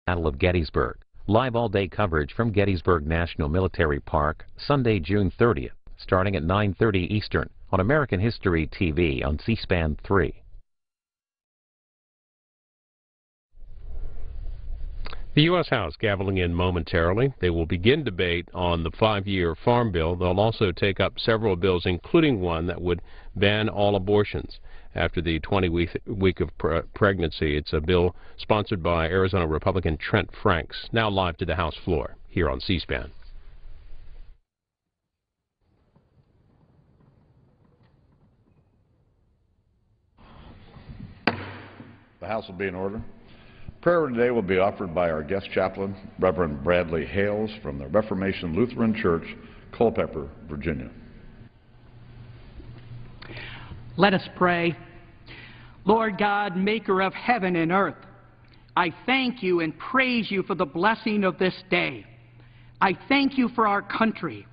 Battle of Gettysburg. Live all-day coverage from Gettysburg National Military Park, Sunday, June 30th, starting at 9:30 Eastern on American History TV on C-SPAN 3. The U.S. House gaveling in momentarily. They will begin debate on the 5-year Farm Bill. They'll also take up several bills, including one that would ban all abortions after the 20th week of pregnancy. It's a bill sponsored by Arizona Republican Trent Franks. Now live to the House floor here on C-SPAN. The House will be in order. Prayer today will be offered by our guest chaplain, Reverend Bradley Hales from the Reformation Lutheran Church, Culpeper, Virginia. Let us pray. Lord God, maker of heaven and earth, I thank you and praise you for the blessing of this day. I thank you for our country.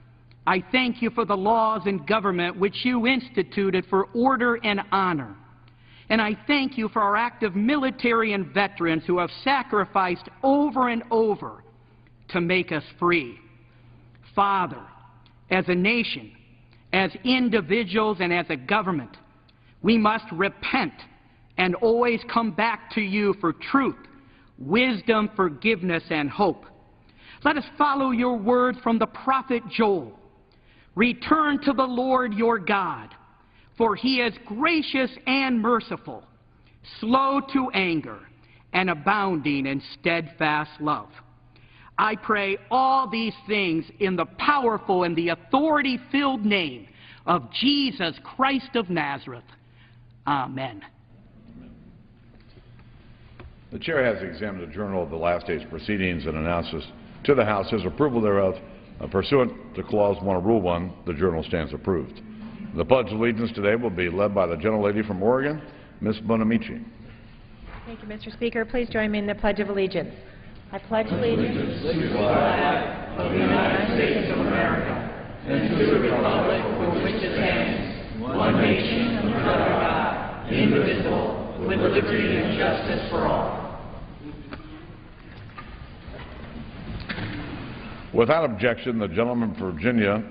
I thank you for the laws and government which you instituted for order and honor. And I thank you for our active military and veterans who have sacrificed over and over to make us free. Father, as a nation, as individuals, and as a government, we must repent and always come back to you for truth, wisdom, forgiveness, and hope. Let us follow your word from the prophet Joel. Return to the Lord your God, for he is gracious and merciful, slow to anger, and abounding in steadfast love. I pray all these things in the powerful and the authority-filled name of Jesus Christ of Nazareth. Amen. The Chair has examined the Journal of the Last Days Proceedings and announces to the House his approval thereof. Pursuant to Clause 1 of Rule 1, the Journal stands approved. The Pledge of Allegiance today will be led by the gentlelady from Oregon, Ms. Bonamici. Thank you, Mr. Speaker. Please join me in the Pledge of Allegiance. I pledge allegiance to the flag of the United States of America and to the republic for which it stands, one nation under God, indivisible, with liberty and justice for all. Without objection, the gentleman from Virginia,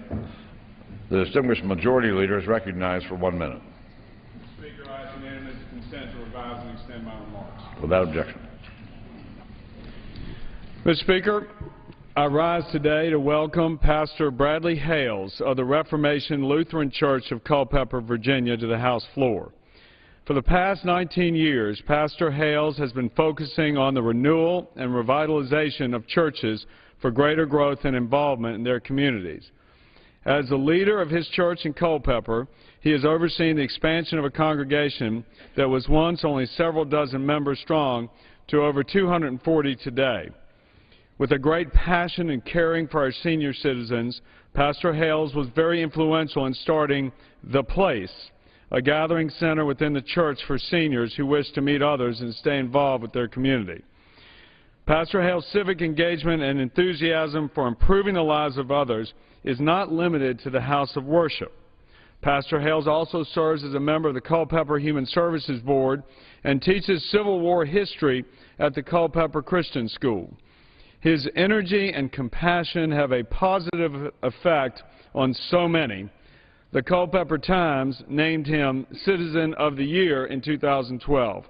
the distinguished majority leader, is recognized for 1 minute. Mr. Speaker, I ask unanimous consent to revise and extend my remarks. Without objection. Mr. Speaker, I rise today to welcome Pastor Bradley Hales of the Reformation Lutheran Church of Culpeper, Virginia, to the House floor. For the past 19 years, Pastor Hales has been focusing on the renewal and revitalization of churches for greater growth and involvement in their communities. As the leader of his church in Culpeper, he has overseen the expansion of a congregation that was once only several dozen members strong to over 240 today. With a great passion and caring for our senior citizens, Pastor Hales was very influential in starting The Place, a gathering center within the church for seniors who wish to meet others and stay involved with their community. Pastor Hales' civic engagement and enthusiasm for improving the lives of others is not limited to the house of worship. Pastor Hales also serves as a member of the Culpeper Human Services Board and teaches Civil War history at the Culpeper Christian School. His energy and compassion have a positive effect on so many. The Culpeper Times named him Citizen of the Year in 2012.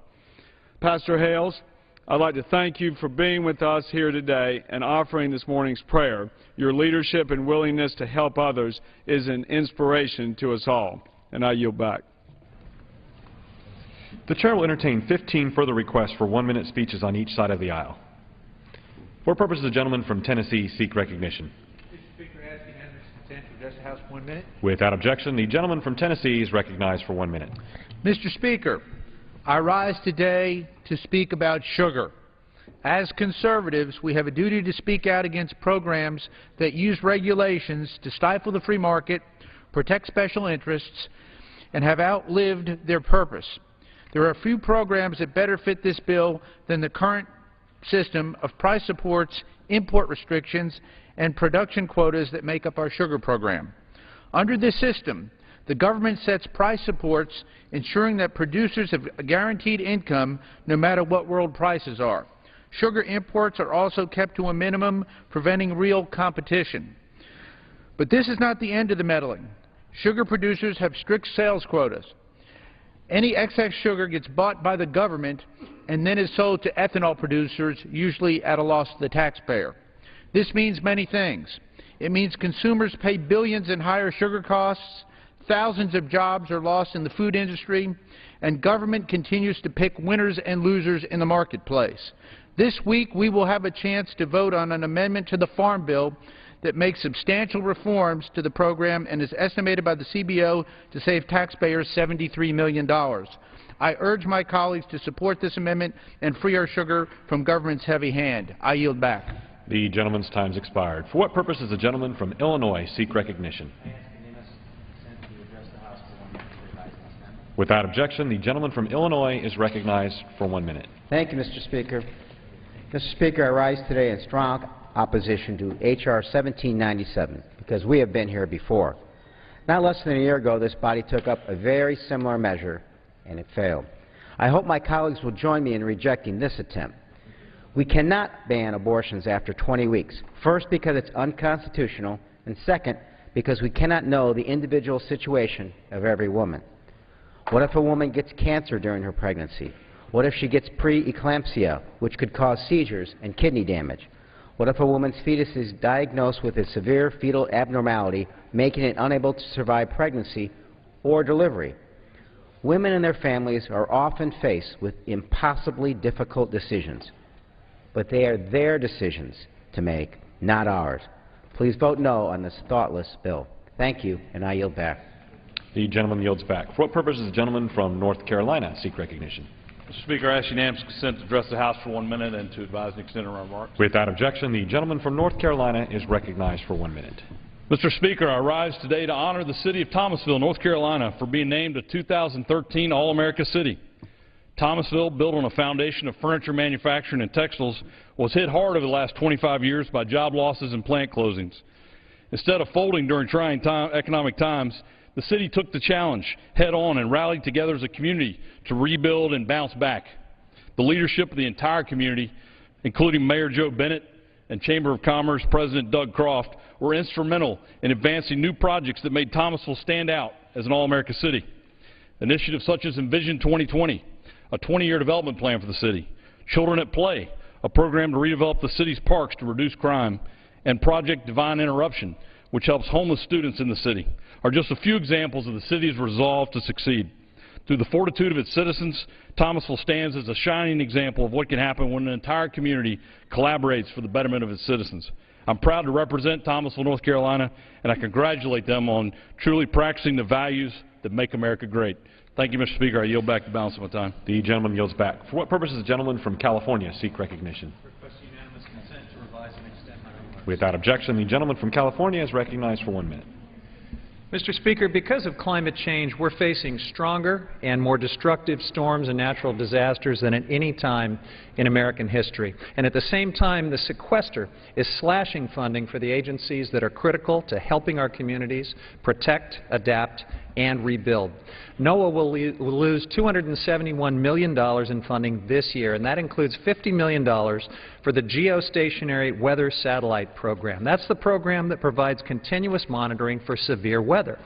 Pastor Hales, I'd like to thank you for being with us here today and offering this morning's prayer. Your leadership and willingness to help others is an inspiration to us all. And I yield back. The Chair will entertain 15 further requests for 1-minute speeches on each side of the aisle. For purposes, the gentleman from Tennessee seek recognition. Mr. Speaker, I ask unanimous consent to address the House for 1 minute. Without objection, the gentleman from Tennessee is recognized for 1 minute. Mr. Speaker, I rise today to speak about sugar. As conservatives, we have a duty to speak out against programs that use regulations to stifle the free market, protect special interests, and have outlived their purpose. There are few programs that better fit this bill than the current system of price supports, import restrictions, and production quotas that make up our sugar program. Under this system, the government sets price supports, ensuring that producers have a guaranteed income no matter what world prices are. Sugar imports are also kept to a minimum, preventing real competition. But this is not the end of the meddling. Sugar producers have strict sales quotas. Any excess sugar gets bought by the government and then is sold to ethanol producers, usually at a loss to the taxpayer. This means many things. It means consumers pay billions in higher sugar costs, thousands of jobs are lost in the food industry, and government continues to pick winners and losers in the marketplace. This week, we will have a chance to vote on an amendment to the Farm Bill that makes substantial reforms to the program and is estimated by the CBO to save taxpayers $73 million. I urge my colleagues to support this amendment and free our sugar from government's heavy hand. I yield back. The gentleman's time's expired. For what purpose does the gentleman from Illinois seek recognition? Without objection, the gentleman from Illinois is recognized for 1 minute. Thank you, Mr. Speaker. Mr. Speaker, I rise today in strong opposition to H.R. 1797 because we have been here before. Not less than a year ago, this body took up a very similar measure, and it failed. I hope my colleagues will join me in rejecting this attempt. We cannot ban abortions after 20 weeks, first because it's unconstitutional, and second, because we cannot know the individual situation of every woman. What if a woman gets cancer during her pregnancy? What if she gets preeclampsia, which could cause seizures and kidney damage? What if a woman's fetus is diagnosed with a severe fetal abnormality, making it unable to survive pregnancy or delivery? Women and their families are often faced with impossibly difficult decisions, but they are their decisions to make, not ours. Please vote no on this thoughtless bill. Thank you, and I yield back. The gentleman yields back. For what purpose does the gentleman from North Carolina seek recognition? Mr. Speaker, I ask unanimous consent to address the House for 1 minute and to advise and extend our remarks. Without objection, the gentleman from North Carolina is recognized for 1 minute. Mr. Speaker, I rise today to honor the city of Thomasville, North Carolina, for being named a 2013 All-America City. Thomasville, built on a foundation of furniture manufacturing and textiles, was hit hard over the last 25 years by job losses and plant closings. Instead of folding during trying economic times, the city took the challenge head-on and rallied together as a community to rebuild and bounce back. The leadership of the entire community, including Mayor Joe Bennett and Chamber of Commerce President Doug Croft, were instrumental in advancing new projects that made Thomasville stand out as an all-America city. Initiatives such as Envision 2020, a 20-year development plan for the city, Children at Play, a program to redevelop the city's parks to reduce crime, and Project Divine Interruption, which helps homeless students in the city, are just a few examples of the city's resolve to succeed. Through the fortitude of its citizens, Thomasville stands as a shining example of what can happen when an entire community collaborates for the betterment of its citizens. I'm proud to represent Thomasville, North Carolina, and I congratulate them on truly practicing the values that make America great. Thank you, Mr. Speaker. I yield back the balance of my time. The gentleman yields back. For what purpose does the gentleman from California seek recognition? Request unanimous consent to revise and extend my remarks. Without objection, the gentleman from California is recognized for 1 minute. Mr. Speaker, because of climate change, we're facing stronger and more destructive storms and natural disasters than at any time in American history. And at the same time, the sequester is slashing funding for the agencies that are critical to helping our communities protect, adapt, and rebuild. NOAA will lose $271 million in funding this year, and that includes $50 million for the Geostationary Weather Satellite Program. That's the program that provides continuous monitoring for severe weather.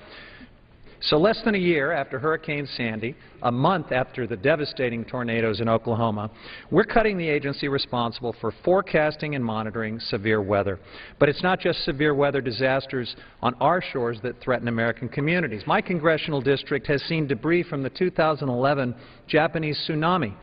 So less than a year after Hurricane Sandy, a month after the devastating tornadoes in Oklahoma, we're cutting the agency responsible for forecasting and monitoring severe weather. But it's not just severe weather disasters on our shores that threaten American communities. My congressional district has seen debris from the 2011 Japanese tsunami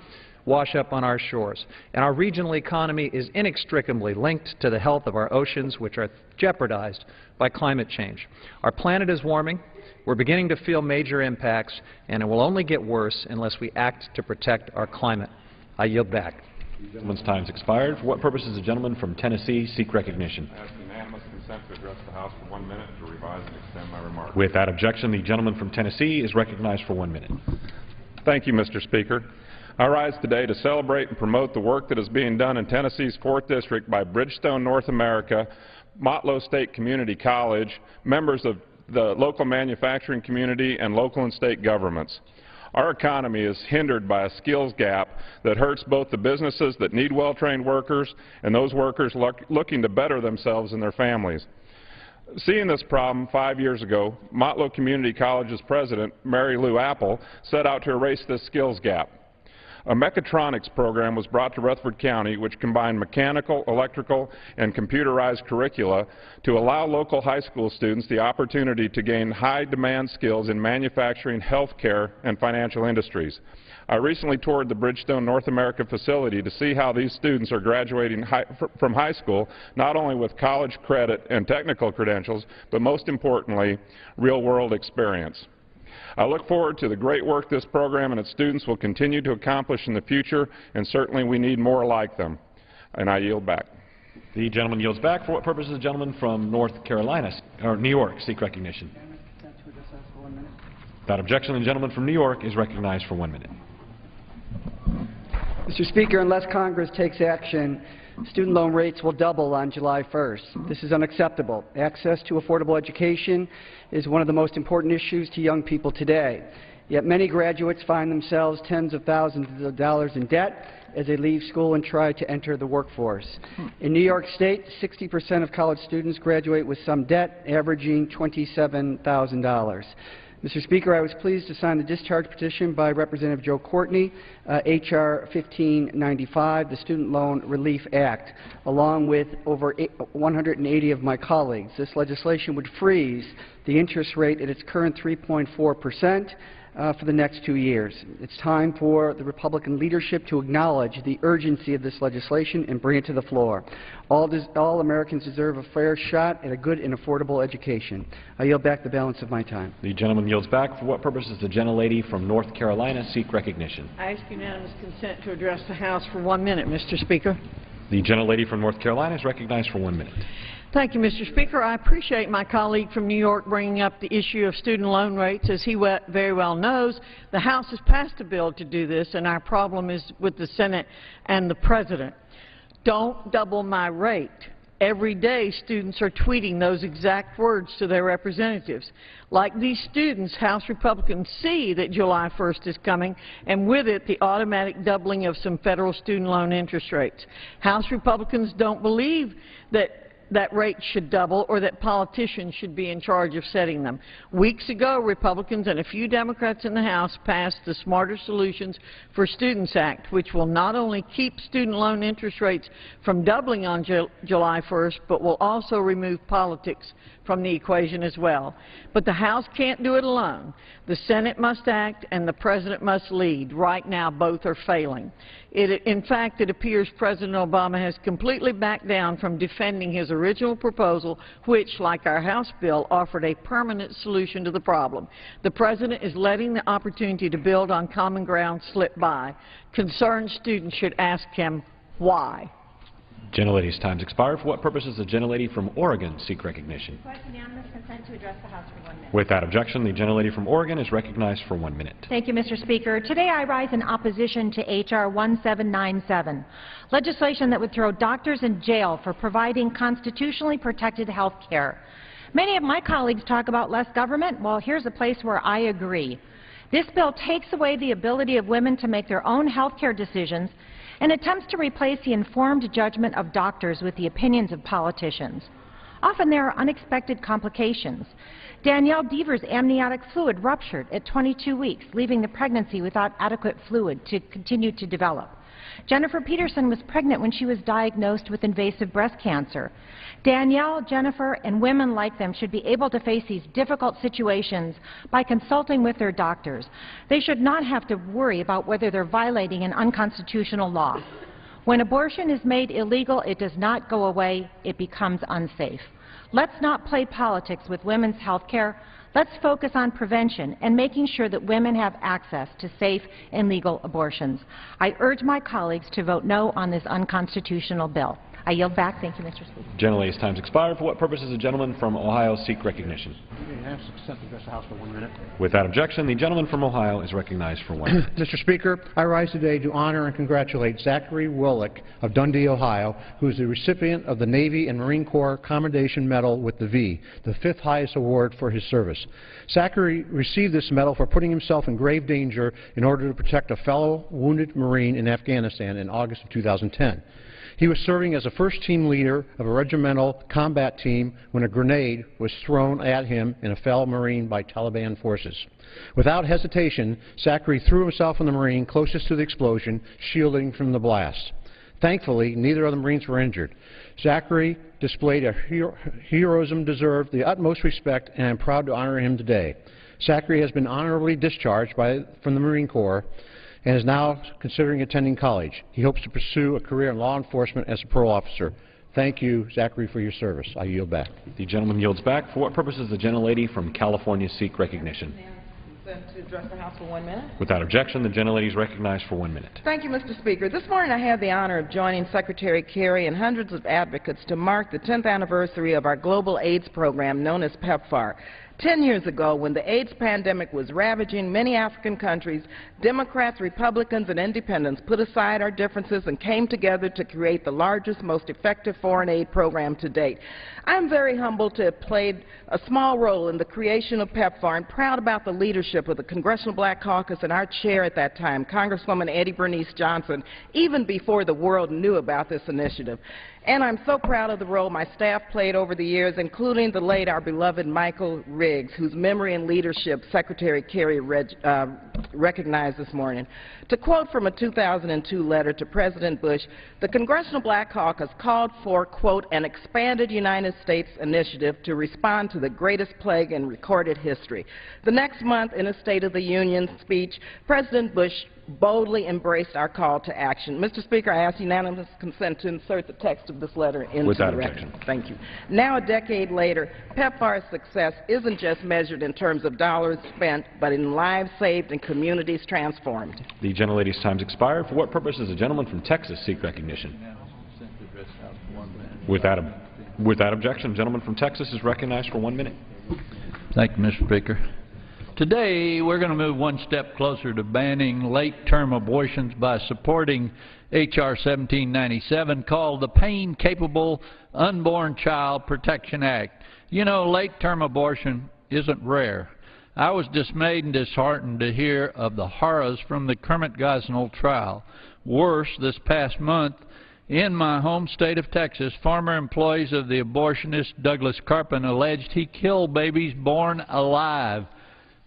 wash up on our shores. And our regional economy is inextricably linked to the health of our oceans, which are jeopardized by climate change. Our planet is warming. We're beginning to feel major impacts, and it will only get worse unless we act to protect our climate. I yield back. The gentleman's time has expired. For what purpose does the gentleman from Tennessee seek recognition? I ask unanimous consent to address the House for 1 minute to revise and extend my remarks. Without objection, the gentleman from Tennessee is recognized for 1 minute. Thank you, Mr. Speaker. I rise today to celebrate and promote the work that is being done in Tennessee's 4th District by Bridgestone North America, Motlow State Community College, members of the local manufacturing community, and local and state governments. our economy is hindered by a skills gap that hurts both the businesses that need well-trained workers and those workers looking to better themselves and their families. Seeing this problem 5 years ago, Motlow Community College's president, Mary Lou Apple, set out to erase this skills gap. A mechatronics program was brought to Rutherford County which combined mechanical, electrical, and computerized curricula to allow local high school students the opportunity to gain high-demand skills in manufacturing, healthcare, and financial industries. I recently toured the Bridgestone North America facility to see how these students are graduating from high school, not only with college credit and technical credentials, but most importantly, real-world experience. I look forward to the great work this program and its students will continue to accomplish in the future, and certainly we need more like them. And I yield back. The gentleman yields back. For what purpose does the gentleman from North Carolina, or New York, seek recognition? Without objection, the gentleman from New York is recognized for 1 minute. Mr. Speaker, unless Congress takes action, student loan rates will double on July 1st. This is unacceptable. Access to affordable education is one of the most important issues to young people today. Yet many graduates find themselves tens of thousands of dollars in debt as they leave school and try to enter the workforce. In New York State, 60% of college students graduate with some debt, averaging $27,000. Mr. Speaker, I was pleased to sign the discharge petition by Representative Joe Courtney, H.R. 1595, the Student Loan Relief Act, along with over 180 of my colleagues. This legislation would freeze the interest rate at its current 3.4% for the next 2 years. It's time for the Republican leadership to acknowledge the urgency of this legislation and bring it to the floor. All Americans deserve a fair shot at a good and affordable education. I yield back the balance of my time. The gentleman yields back. For what purpose does the gentlelady from North Carolina seek recognition? I ask unanimous consent to address the House for 1 minute, Mr. Speaker. The gentlelady from North Carolina is recognized for 1 minute. Thank you, Mr. Speaker. I appreciate my colleague from New York bringing up the issue of student loan rates. As he very well knows, the House has passed a bill to do this, and our problem is with the Senate and the President. Don't double my rate. Every day, students are tweeting those exact words to their representatives. Like these students, House Republicans see that July 1st is coming, and with it, the automatic doubling of some federal student loan interest rates. House Republicans don't believe that rate should double or that politicians should be in charge of setting them. Weeks ago, Republicans and a few Democrats in the House passed the Smarter Solutions for Students Act, which will not only keep student loan interest rates from doubling on July 1st, but will also remove politics from the equation as well. But the House can't do it alone. The Senate must act and the President must lead. Right now, both are failing. In fact, it appears President Obama has completely backed down from defending his original proposal, which, like our House bill, offered a permanent solution to the problem. The President is letting the opportunity to build on common ground slip by. Concerned students should ask him why. Gentlelady's time's expired. For what purpose does the gentlelady from Oregon seek recognition? Unanimous consent to address the House for 1 minute. Without objection, the gentlelady from Oregon is recognized for 1 minute. Thank you, Mr. Speaker. Today I rise in opposition to H.R. 1797, legislation that would throw doctors in jail for providing constitutionally protected health care. Many of my colleagues talk about less government. Well, here's a place where I agree. This bill takes away the ability of women to make their own health care decisions and attempts to replace the informed judgment of doctors with the opinions of politicians. Often there are unexpected complications. Danielle Deaver's amniotic fluid ruptured at 22 weeks, leaving the pregnancy without adequate fluid to continue to develop. Jennifer Peterson was pregnant when she was diagnosed with invasive breast cancer. Danielle, Jennifer, and women like them should be able to face these difficult situations by consulting with their doctors. They should not have to worry about whether they're violating an unconstitutional law. When abortion is made illegal, it does not go away, it becomes unsafe. Let's not play politics with women's health care. Let's focus on prevention and making sure that women have access to safe and legal abortions. I urge my colleagues to vote no on this unconstitutional bill. I yield back. Thank you, Mr. Speaker. Gentlelady's time's expired. For what purpose does the gentleman from Ohio seek recognition? Without objection, the gentleman from Ohio is recognized for 1 minute. Mr. Speaker, I rise today to honor and congratulate Zachary Willick of Dundee, Ohio, who is the recipient of the Navy and Marine Corps Commendation Medal with the V, the 5th highest award for his service. Zachary received this medal for putting himself in grave danger in order to protect a fellow wounded Marine in Afghanistan in August of 2010. He was serving as a first-team leader of a regimental combat team when a grenade was thrown at him and a fellow Marine by Taliban forces. Without hesitation, Zachary threw himself on the Marine closest to the explosion, shielding from the blast. Thankfully, neither of the Marines were injured. Zachary displayed a heroism deserved the utmost respect, and I am proud to honor him today. Zachary has been honorably discharged from the Marine Corps and is now considering attending college. He hopes to pursue a career in law enforcement as a parole officer. Thank you, Zachary, for your service. I yield back. The gentleman yields back. For what purpose does the gentlelady from California seek recognition? To address the House for 1 minute. Without objection, the gentlelady is recognized for 1 minute. Thank you, Mr. Speaker. This morning I had the honor of joining Secretary Kerry and hundreds of advocates to mark the 10th anniversary of our global AIDS program known as PEPFAR. 10 years ago, when the AIDS pandemic was ravaging many African countries, Democrats, Republicans, and Independents put aside our differences and came together to create the largest, most effective foreign aid program to date. I am very humbled to have played a small role in the creation of PEPFAR and proud about the leadership of the Congressional Black Caucus and our chair at that time, Congresswoman Eddie Bernice Johnson, even before the world knew about this initiative. And I'm so proud of the role my staff played over the years, including the late, our beloved Michael Riggs, whose memory and leadership Secretary Kerry recognized this morning. To quote from a 2002 letter to President Bush, the Congressional Black Caucus called for, quote, an expanded United States initiative to respond to the greatest plague in recorded history. The next month, in a State of the Union speech, President Bush boldly embraced our call to action. Mr. Speaker, I ask unanimous consent to insert the text of this letter into the record. Thank you. Now, a decade later, PEPFAR's success isn't just measured in terms of dollars spent, but in lives saved and communities transformed. The gentlelady's time's expired. For what purpose does the gentleman from Texas seek recognition? Without objection, the gentleman from Texas is recognized for 1 minute. Thank you, Mr. Speaker. Today, we're going to move one step closer to banning late-term abortions by supporting H.R. 1797, called the Pain-Capable Unborn Child Protection Act. You know, late-term abortion isn't rare. I was dismayed and disheartened to hear of the horrors from the Kermit Gosnell trial. Worse, this past month, in my home state of Texas, former employees of the abortionist Douglas Carpin alleged he killed babies born alive.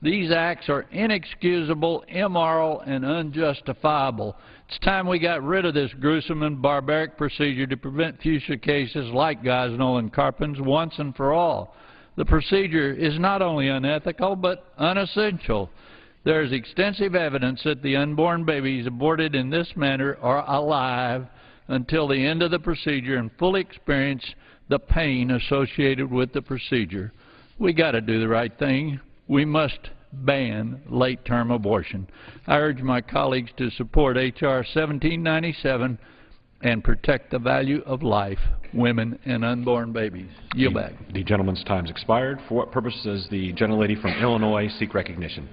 These acts are inexcusable, immoral, and unjustifiable. It's time we got rid of this gruesome and barbaric procedure to prevent future cases like Gosnell and Carpin's once and for all. The procedure is not only unethical, but unessential. There is extensive evidence that the unborn babies aborted in this manner are alive until the end of the procedure and fully experience the pain associated with the procedure. We got to do the right thing. We must ban late-term abortion. I urge my colleagues to support H.R. 1797 and protect the value of life, women, and unborn babies. Yield back. The gentleman's time's expired. For what purpose does the gentlelady from Illinois seek recognition?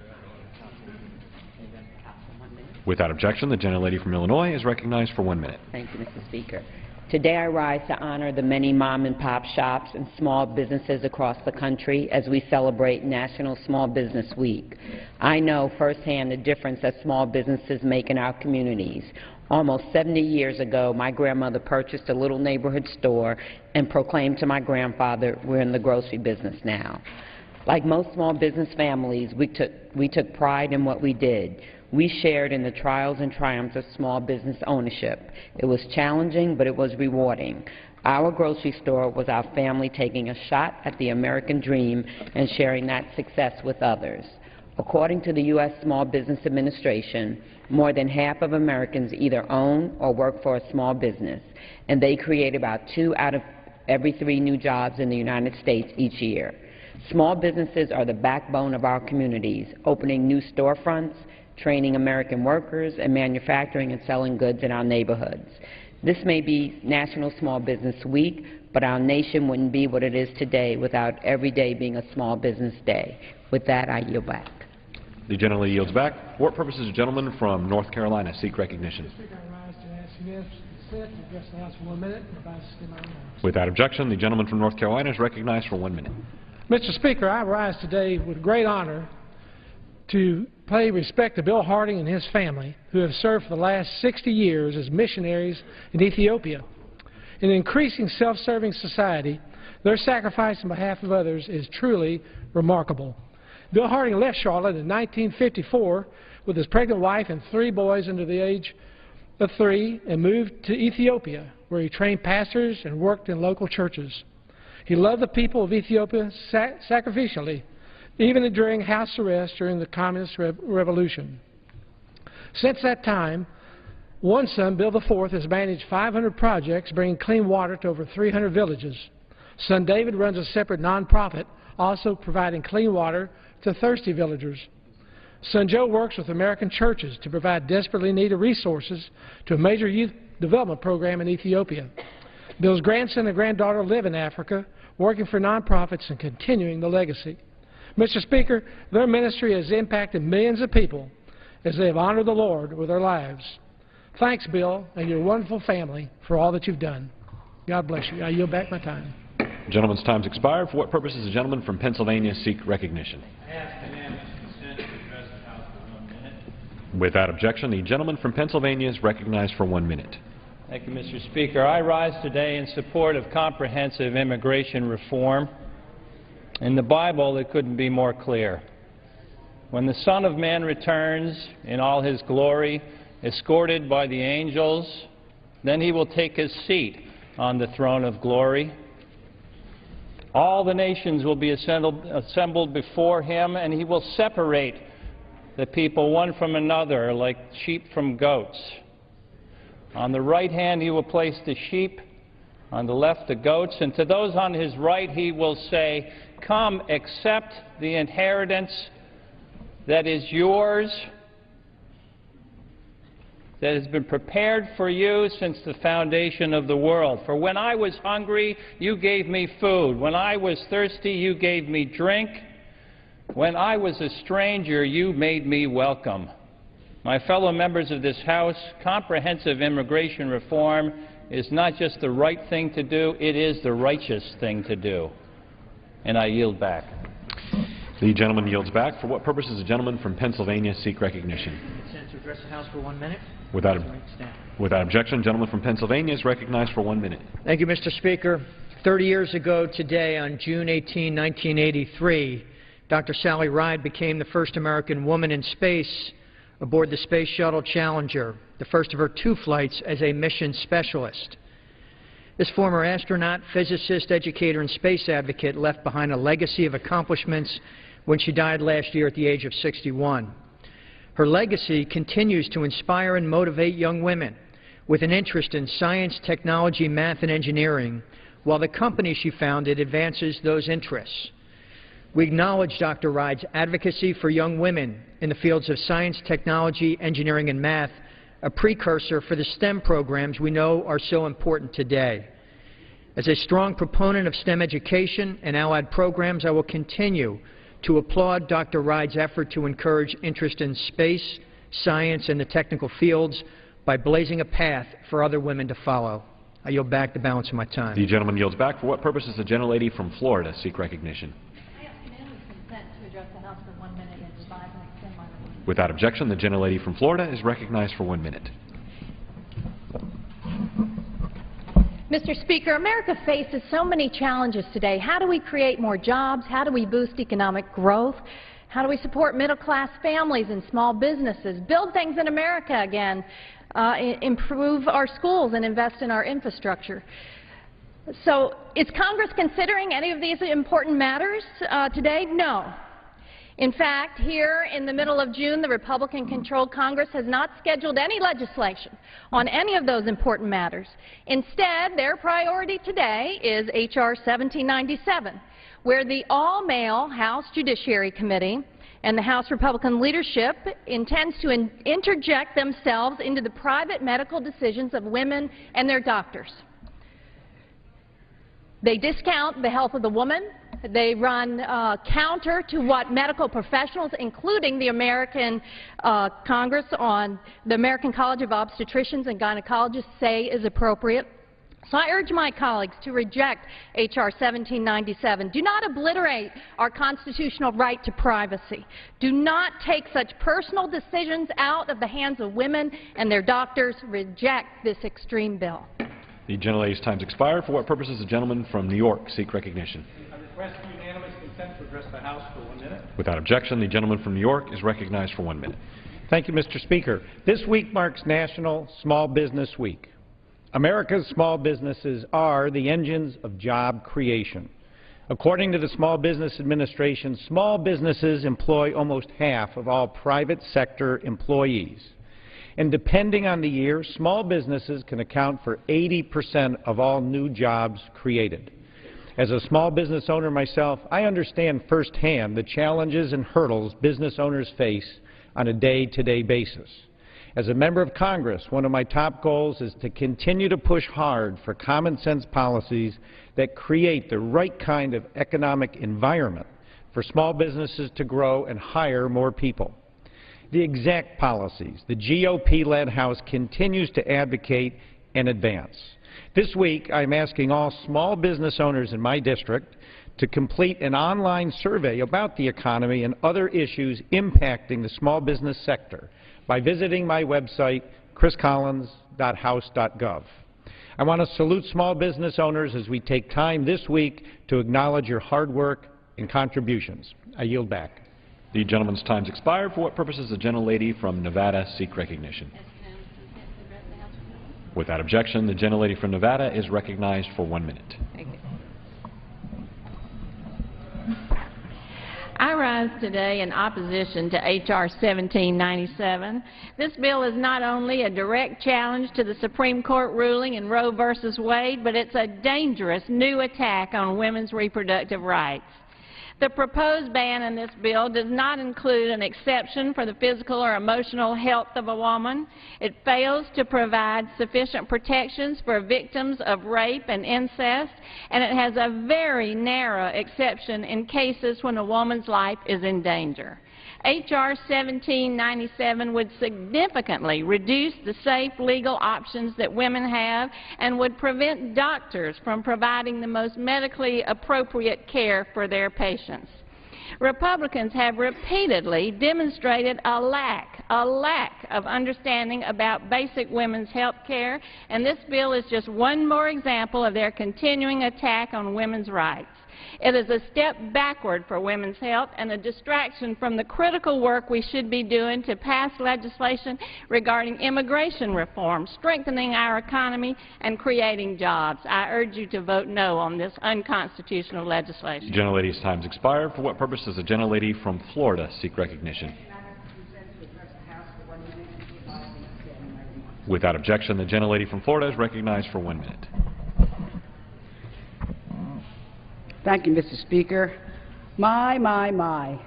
Without objection, the gentlelady from Illinois is recognized for 1 minute. Thank you, Mr. Speaker. Today I rise to honor the many mom-and-pop shops and small businesses across the country as we celebrate National Small Business Week. I know firsthand the difference that small businesses make in our communities. Almost 70 years ago, my grandmother purchased a little neighborhood store and proclaimed to my grandfather, "We're in the grocery business now." Like most small business families, we took pride in what we did. We shared in the trials and triumphs of small business ownership. It was challenging, but it was rewarding. Our grocery store was our family taking a shot at the American dream and sharing that success with others. According to the U.S. Small Business Administration, more than half of Americans either own or work for a small business, and they create about 2 out of every 3 new jobs in the United States each year. Small businesses are the backbone of our communities, opening new storefronts, training American workers, and manufacturing and selling goods in our neighborhoods. This may be National Small Business Week, but our nation wouldn't be what it is today without every day being a small business day. With that, I yield back. The gentlelady yields back. For what purposes the gentleman from North Carolina seek recognition? Without objection, the gentleman from North Carolina is recognized for 1 minute. Mr. Speaker, I rise today with great honor to pay respect to Bill Harding and his family, who have served for the last 60 years as missionaries in Ethiopia. In an increasing self-serving society, their sacrifice on behalf of others is truly remarkable. Bill Harding left Charlotte in 1954 with his pregnant wife and 3 boys under the age of 3 and moved to Ethiopia, where he trained pastors and worked in local churches. He loved the people of Ethiopia sacrificially, even during house arrest during the Communist Revolution. Since that time, one son, Bill IV, has managed 500 projects bringing clean water to over 300 villages. Son David runs a separate nonprofit, also providing clean water to thirsty villagers. Son Joe works with American churches to provide desperately needed resources to a major youth development program in Ethiopia. Bill's grandson and granddaughter live in Africa, working for nonprofits and continuing the legacy. Mr. Speaker, their ministry has impacted millions of people as they have honored the Lord with their lives. Thanks, Bill, and your wonderful family for all that you've done. God bless you. I yield back my time. The gentleman's time's expired. For what purpose does the gentleman from Pennsylvania seek recognition? Without objection, the gentleman from Pennsylvania is recognized for 1 minute. Thank you, Mr. Speaker. I rise today in support of comprehensive immigration reform. In the Bible, it couldn't be more clear. When the Son of Man returns in all his glory, escorted by the angels, then he will take his seat on the throne of glory. All the nations will be assembled before him, and he will separate the people one from another like sheep from goats. On the right hand he will place the sheep, on the left the goats, and to those on his right he will say, "Come, accept the inheritance that is yours, that has been prepared for you since the foundation of the world. For when I was hungry, you gave me food. When I was thirsty, you gave me drink. When I was a stranger, you made me welcome." My fellow members of this House, comprehensive immigration reform is not just the right thing to do, it is the righteous thing to do. And I yield back. The gentleman yields back. For what purpose does the gentleman from Pennsylvania seek recognition? Consent to address the House for 1 minute. Without objection, the gentleman from Pennsylvania is recognized for 1 minute. Thank you, Mr. Speaker. 30 years ago today, on June 18, 1983, Dr. Sally Ride became the first American woman in space aboard the Space Shuttle Challenger, the first of her 2 flights as a mission specialist. This former astronaut, physicist, educator, and space advocate left behind a legacy of accomplishments when she died last year at the age of 61. Her legacy continues to inspire and motivate young women with an interest in science, technology, math, and engineering, while the company she founded advances those interests. We acknowledge Dr. Ride's advocacy for young women in the fields of science, technology, engineering, and math, a precursor for the STEM programs we know are so important today. As a strong proponent of STEM education and allied programs, I will continue to applaud Dr. Ride's effort to encourage interest in space, science, and the technical fields by blazing a path for other women to follow. I yield back the balance of my time. The gentleman yields back. For what purpose does the gentlelady from Florida seek recognition? Without objection, the gentlelady from Florida is recognized for 1 minute. Mr. Speaker, America faces so many challenges today. How do we create more jobs? How do we boost economic growth? How do we support middle-class families and small businesses, build things in America again, improve our schools, and invest in our infrastructure? So is Congress considering any of these important matters today? No. In fact, here in the middle of June, the Republican-controlled Congress has not scheduled any legislation on any of those important matters. Instead, their priority today is H.R. 1797, where the all-male House Judiciary Committee and the House Republican leadership intends to interject themselves into the private medical decisions of women and their doctors. They discount the health of the woman. They run counter to what medical professionals, including the American Congress on the American College of Obstetricians and Gynecologists, say is appropriate. So I urge my colleagues to reject H.R. 1797. Do not obliterate our constitutional right to privacy. Do not take such personal decisions out of the hands of women and their doctors. Reject this extreme bill. The gentlelady's time's expired. For what purpose does the gentleman from New York seek recognition? I request unanimous consent to address the House for 1 minute. Without objection, the gentleman from New York is recognized for 1 minute. Thank you, Mr. Speaker. This week marks National Small Business Week. America's small businesses are the engines of job creation. According to the Small Business Administration, small businesses employ almost half of all private sector employees. And depending on the year, small businesses can account for 80% of all new jobs created. As a small business owner myself, I understand firsthand the challenges and hurdles business owners face on a day-to-day basis. As a member of Congress, one of my top goals is to continue to push hard for common-sense policies that create the right kind of economic environment for small businesses to grow and hire more people. The exact policies the GOP-led House continues to advocate and advance. This week, I'm asking all small business owners in my district to complete an online survey about the economy and other issues impacting the small business sector by visiting my website, chriscollins.house.gov. I want to salute small business owners as we take time this week to acknowledge your hard work and contributions. I yield back. The gentleman's time's expired. For what purpose does the gentlelady from Nevada seek recognition? Without objection, the gentlelady from Nevada is recognized for 1 minute. Thank you. I rise today in opposition to H.R. 1797. This bill is not only a direct challenge to the Supreme Court ruling in Roe v. Wade, but it's a dangerous new attack on women's reproductive rights. The proposed ban in this bill does not include an exception for the physical or emotional health of a woman. It fails to provide sufficient protections for victims of rape and incest, and it has a very narrow exception in cases when a woman's life is in danger. H.R. 1797 would significantly reduce the safe legal options that women have and would prevent doctors from providing the most medically appropriate care for their patients. Republicans have repeatedly demonstrated a lack of understanding about basic women's health care, and this bill is just one more example of their continuing attack on women's rights. It is a step backward for women's health and a distraction from the critical work we should be doing to pass legislation regarding immigration reform, strengthening our economy, and creating jobs. I urge you to vote no on this unconstitutional legislation. The gentlelady's time's expired. For what purpose does the gentlelady from Florida seek recognition? Without objection, the gentlelady from Florida is recognized for 1 minute. Thank you, Mr. Speaker. My.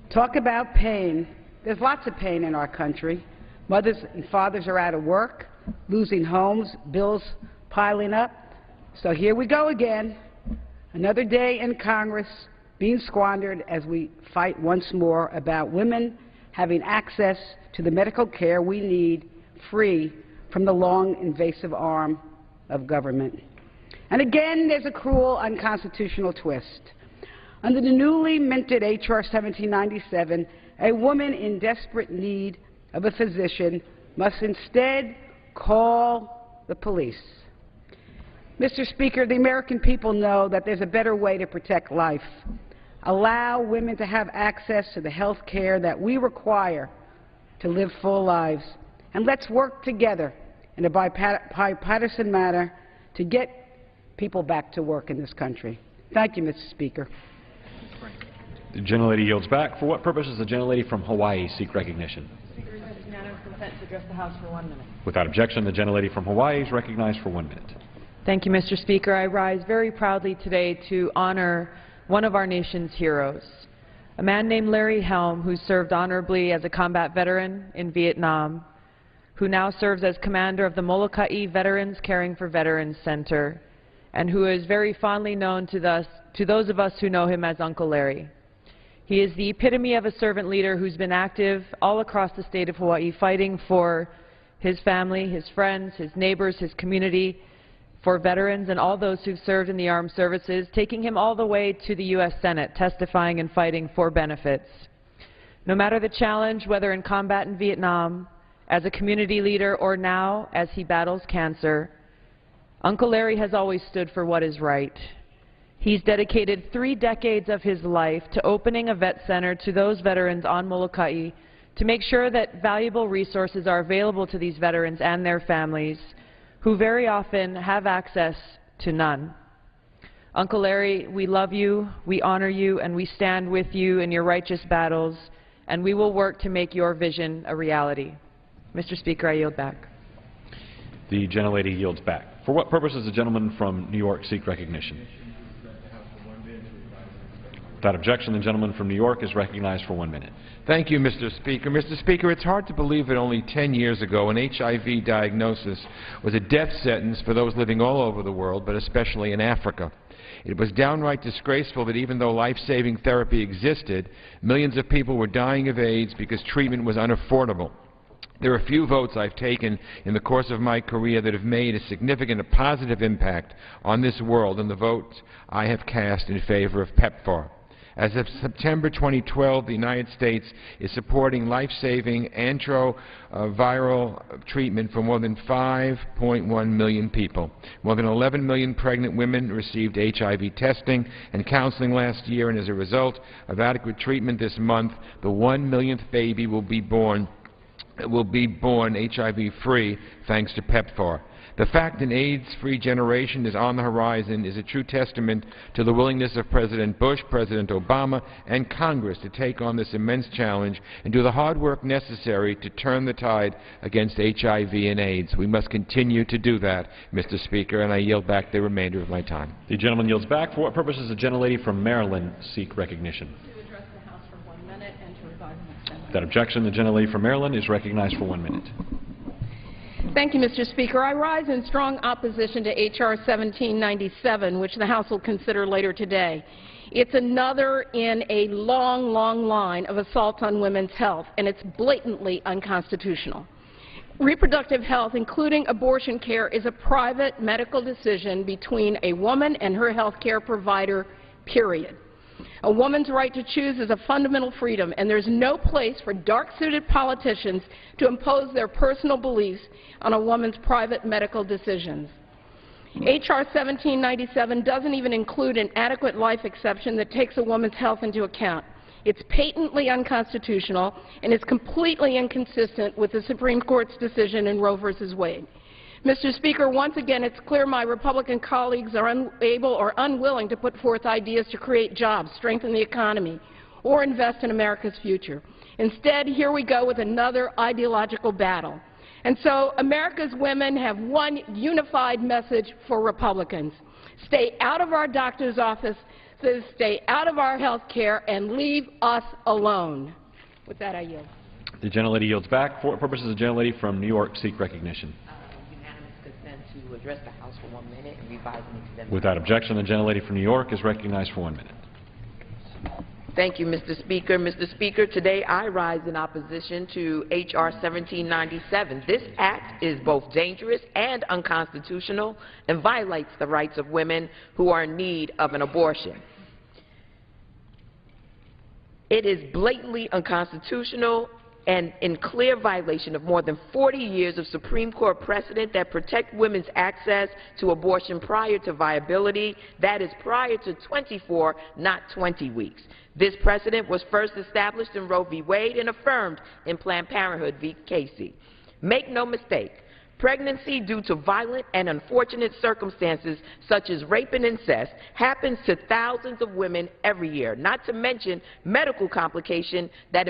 Talk about pain. There's lots of pain in our country. Mothers and fathers are out of work, losing homes, bills piling up. So here we go again. Another day in Congress being squandered as we fight once more about women having access to the medical care we need, free from the long, invasive arm of government. And again, there's a cruel, unconstitutional twist. Under the newly minted H.R. 1797, a woman in desperate need of a physician must instead call the police. Mr. Speaker, the American people know that there's a better way to protect life. Allow women to have access to the health care that we require to live full lives. And let's work together in a bipartisan manner to get people back to work in this country. Thank you, Mr. Speaker. The gentlelady yields back. For what purpose does the gentlelady from Hawaii seek recognition? Unanimous consent to address the House for 1 minute. Without objection, the gentlelady from Hawaii is recognized for 1 minute. Thank you, Mr. Speaker. I rise very proudly today to honor one of our nation's heroes, A man named Larry Helm, who served honorably as a combat veteran in Vietnam, who now serves as commander of the Molokai Veterans Caring for Veterans Center, and who is very fondly known to those of us who know him as Uncle Larry. He is the epitome of a servant leader who's been active all across the state of Hawaii, fighting for his family, his friends, his neighbors, his community, for veterans and all those who've served in the armed services, taking him all the way to the U.S. Senate, testifying and fighting for benefits. No matter the challenge, whether in combat in Vietnam, as a community leader, or now as he battles cancer, Uncle Larry has always stood for what is right. He's dedicated 3 decades of his life to opening a vet center to those veterans on Molokai to make sure that valuable resources are available to these veterans and their families, who very often have access to none. Uncle Larry, we love you, we honor you, and we stand with you in your righteous battles, and we will work to make your vision a reality. Mr. Speaker, I yield back. The gentlelady yields back. For what purpose does the gentleman from New York seek recognition? Without objection, the gentleman from New York is recognized for 1 minute. Thank you, Mr. Speaker. Mr. Speaker, it's hard to believe that only 10 years ago an HIV diagnosis was a death sentence for those living all over the world, but especially in Africa. It was downright disgraceful that even though life-saving therapy existed, millions of people were dying of AIDS because treatment was unaffordable. There are few votes I've taken in the course of my career that have made a significant and positive impact on this world than the votes I have cast in favor of PEPFAR. As of September 2012, the United States is supporting life-saving antiretroviral treatment for more than 5.1 million people. More than 11 million pregnant women received HIV testing and counseling last year, and as a result of adequate treatment this month, the 1 millionth baby will be born HIV-free thanks to PEPFAR. The fact an AIDS-free generation is on the horizon is a true testament to the willingness of President Bush, President Obama, and Congress to take on this immense challenge and do the hard work necessary to turn the tide against HIV and AIDS. We must continue to do that, Mr. Speaker, and I yield back the remainder of my time. The gentleman yields back. For what purpose does the gentlelady from Maryland seek recognition? To address the House for 1 minute and to revive the Assembly. Without objection, the gentlelady from Maryland is recognized for 1 minute. Thank you, Mr. Speaker. I rise in strong opposition to H.R. 1797, which the House will consider later today. It's another in a long, long line of assaults on women's health, and it's blatantly unconstitutional. Reproductive health, including abortion care, is a private medical decision between a woman and her health care provider, period. A woman's right to choose is a fundamental freedom, and there's no place for dark-suited politicians to impose their personal beliefs on a woman's private medical decisions. H.R. 1797 doesn't even include an adequate life exception that takes a woman's health into account. It's patently unconstitutional and is completely inconsistent with the Supreme Court's decision in Roe v. Wade. Mr. Speaker, once again, it's clear my Republican colleagues are unable or unwilling to put forth ideas to create jobs, strengthen the economy, or invest in America's future. Instead, here we go with another ideological battle. And so America's women have one unified message for Republicans. Stay out of our doctor's offices, stay out of our health care, and leave us alone. With that, I yield. The gentlelady yields back. For what purpose does the gentlelady from New York seek recognition? To address the House for 1 minute and revise and extend. Without objection, the gentlelady from New York is recognized for 1 minute. Thank you, Mr. Speaker. Mr. Speaker, today I rise in opposition to H.R. 1797. This act is both dangerous and unconstitutional and violates the rights of women who are in need of an abortion. It is blatantly unconstitutional and in clear violation of more than 40 years of Supreme Court precedent that protect women's access to abortion prior to viability, that is prior to 24, not 20 weeks. This precedent was first established in Roe v. Wade and affirmed in Planned Parenthood v. Casey. Make no mistake, pregnancy due to violent and unfortunate circumstances such as rape and incest happens to thousands of women every year, not to mention medical complication that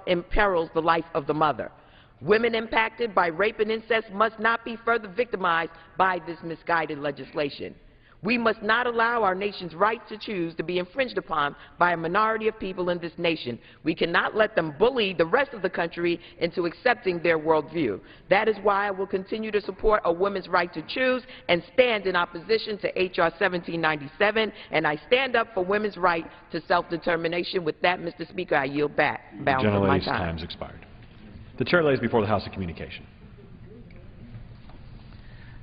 imperils the life of the mother. Women impacted by rape and incest must not be further victimized by this misguided legislation. We must not allow our nation's right to choose to be infringed upon by a minority of people in this nation. We cannot let them bully the rest of the country into accepting their worldview. That is why I will continue to support a woman's right to choose and stand in opposition to H.R. 1797, and I stand up for women's right to self-determination. With that, Mr. Speaker, I yield back. Balance of my Gentlelady's time. time's expired. The chair lays before the House of Communication.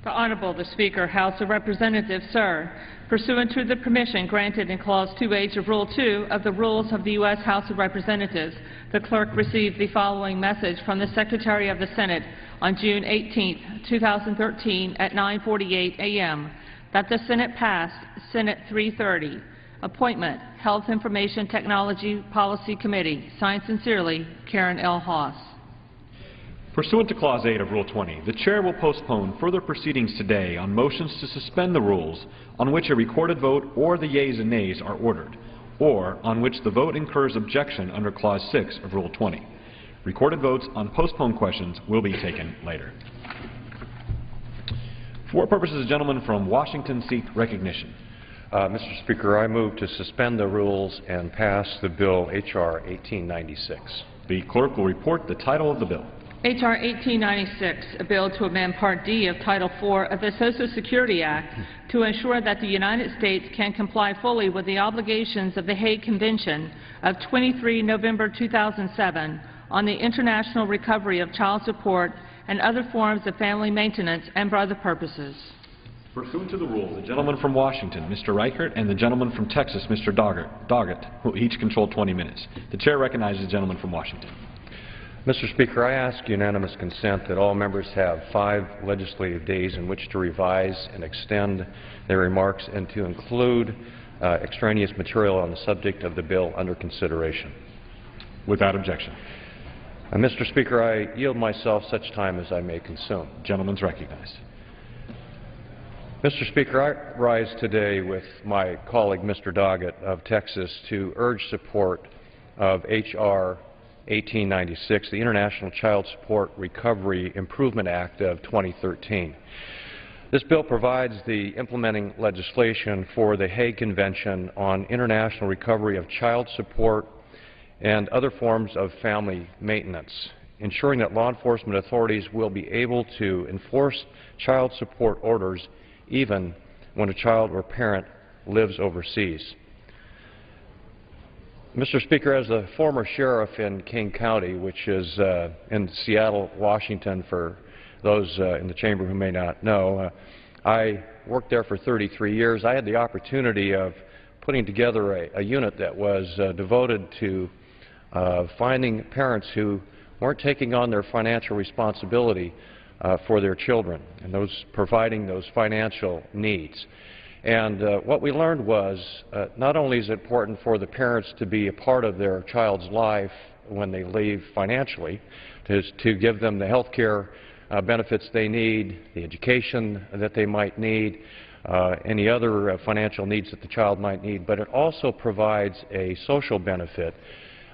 The Honorable the Speaker, House of Representatives, sir. Pursuant to the permission granted in Clause 2H of Rule 2 of the Rules of the U.S. House of Representatives, the clerk received the following message from the Secretary of the Senate on June 18, 2013 at 9:48 a.m. that the Senate passed Senate 330. Appointment, Health Information Technology Policy Committee. Signed sincerely, Karen L. Haas. Pursuant to Clause 8 of Rule 20, the Chair will postpone further proceedings today on motions to suspend the rules on which a recorded vote or the yeas and nays are ordered, or on which the vote incurs objection under Clause 6 of Rule 20. Recorded votes on postponed questions will be taken later. For what purposes the gentleman from Washington seek recognition? Mr. Speaker, I move to suspend the rules and pass the bill H.R. 1896. The clerk will report the title of the bill. H.R. 1896, a bill to amend Part D of Title IV of the Social Security Act to ensure that the United States can comply fully with the obligations of the Hague Convention of 23 November 2007 on the international recovery of child support and other forms of family maintenance and for other purposes. Pursuant to the rules, the gentleman from Washington, Mr. Reichert, and the gentleman from Texas, Mr. Doggett, will each control 20 minutes. The Chair recognizes the gentleman from Washington. Mr. Speaker, I ask unanimous consent that all members have 5 legislative days in which to revise and extend their remarks and to include extraneous material on the subject of the bill under consideration. Without objection. Mr. Speaker, I yield myself such time as I may consume. Gentleman's recognized. Mr. Speaker, I rise today with my colleague, Mr. Doggett of Texas, to urge support of H.R. 1896, the International Child Support Recovery Improvement Act of 2013. This bill provides the implementing legislation for the Hague Convention on International Recovery of Child Support and other forms of family maintenance, ensuring that law enforcement authorities will be able to enforce child support orders even when a child or parent lives overseas. Mr. Speaker, as a former sheriff in King County, which is in Seattle, Washington, for those in the chamber who may not know, I worked there for 33 years. I had the opportunity of putting together a unit that was devoted to finding parents who weren't taking on their financial responsibility for their children and providing those financial needs. And what we learned was not only is it important for the parents to be a part of their child's life when they leave financially, to give them the health care benefits they need, the education that they might need, any other financial needs that the child might need, but it also provides a social benefit,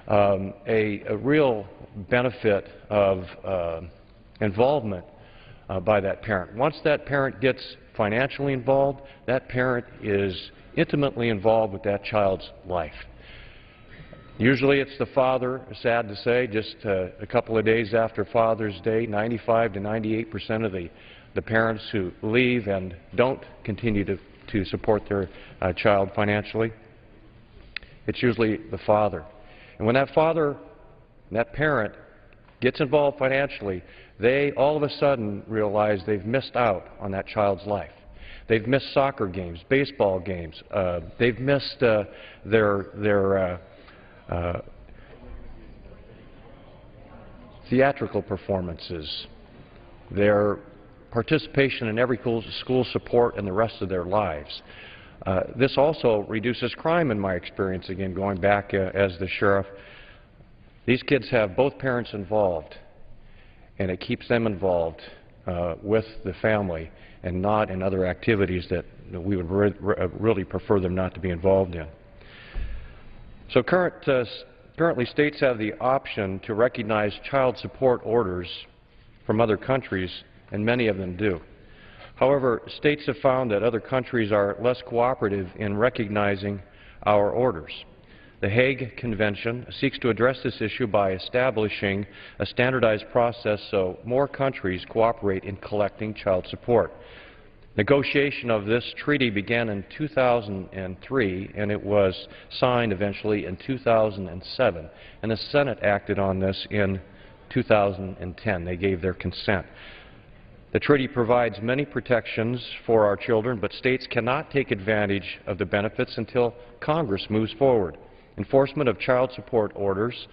a real benefit of involvement by that parent. Once that parent gets financially involved, that parent is intimately involved with that child's life. Usually it's the father, sad to say, just a couple of days after Father's Day, 95 to 98% of the parents who leave and don't continue to support their child financially, it's usually the father. And when that father, that parent, gets involved financially, they all of a sudden realize they've missed out on that child's life. They've missed soccer games, baseball games. They've missed their theatrical performances, their participation in every school support and the rest of their lives. This also reduces crime in my experience, again, going back as the sheriff. These kids have both parents involved, and it keeps them involved with the family and not in other activities that we would really prefer them not to be involved in. So currently states have the option to recognize child support orders from other countries, and many of them do. However, states have found that other countries are less cooperative in recognizing our orders. The Hague Convention seeks to address this issue by establishing a standardized process so more countries cooperate in collecting child support. Negotiation of this treaty began in 2003, and it was signed eventually in 2007. And the Senate acted on this in 2010. They gave their consent. The treaty provides many protections for our children, but states cannot take advantage of the benefits until Congress moves forward. Enforcement of child support orders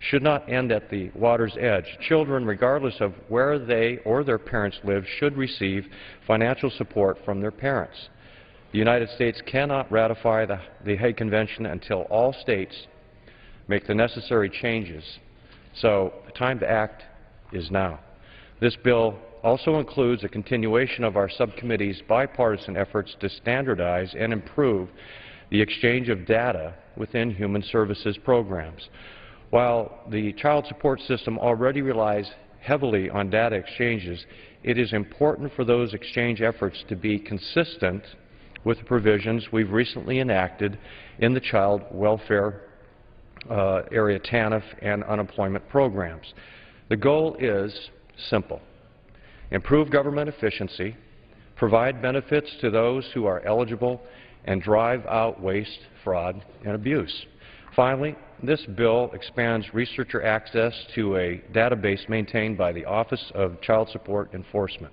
should not end at the water's edge. Children, regardless of where they or their parents live, should receive financial support from their parents. The United States cannot ratify the Hague Convention until all states make the necessary changes. So the time to act is now. This bill also includes a continuation of our subcommittee's bipartisan efforts to standardize and improve the exchange of data within human services programs. While the child support system already relies heavily on data exchanges, it is important for those exchange efforts to be consistent with the provisions we've recently enacted in the child welfare area, TANF, and unemployment programs. The goal is simple: improve government efficiency, provide benefits to those who are eligible, and drive out waste, fraud, and abuse. Finally, this bill expands researcher access to a database maintained by the Office of Child Support Enforcement.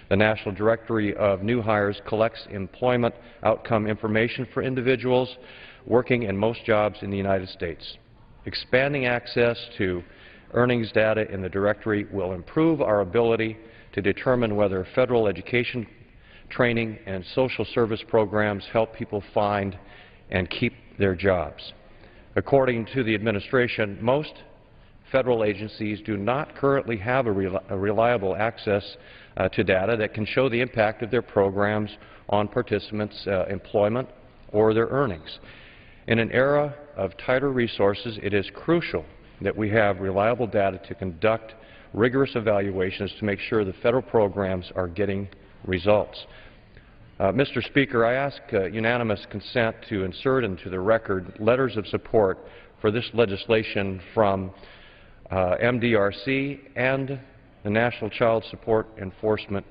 The National Directory of New Hires collects employment outcome information for individuals working in most jobs in the United States. Expanding access to earnings data in the directory will improve our ability to determine whether federal education, training, and social service programs help people find and keep their jobs. According to the administration, most federal agencies do not currently have a reliable access to data that can show the impact of their programs on participants' employment or their earnings. In an era of tighter resources, it is crucial that we have reliable data to conduct rigorous evaluations to make sure the federal programs are getting results. Mr. Speaker, I ask unanimous consent to insert into the record letters of support for this legislation from MDRC and the National Child Support Enforcement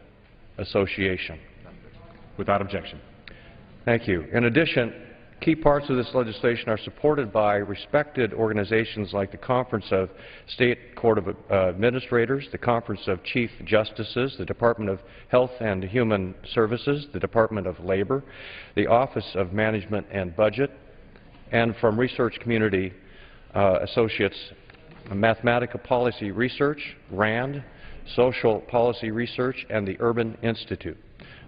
Association. Without objection. Thank you. In addition, key parts of this legislation are supported by respected organizations like the Conference of State Court of Administrators, the Conference of Chief Justices, the Department of Health and Human Services, the Department of Labor, the Office of Management and Budget, and from research community associates Mathematical Policy Research, RAND, Social Policy Research, and the Urban Institute.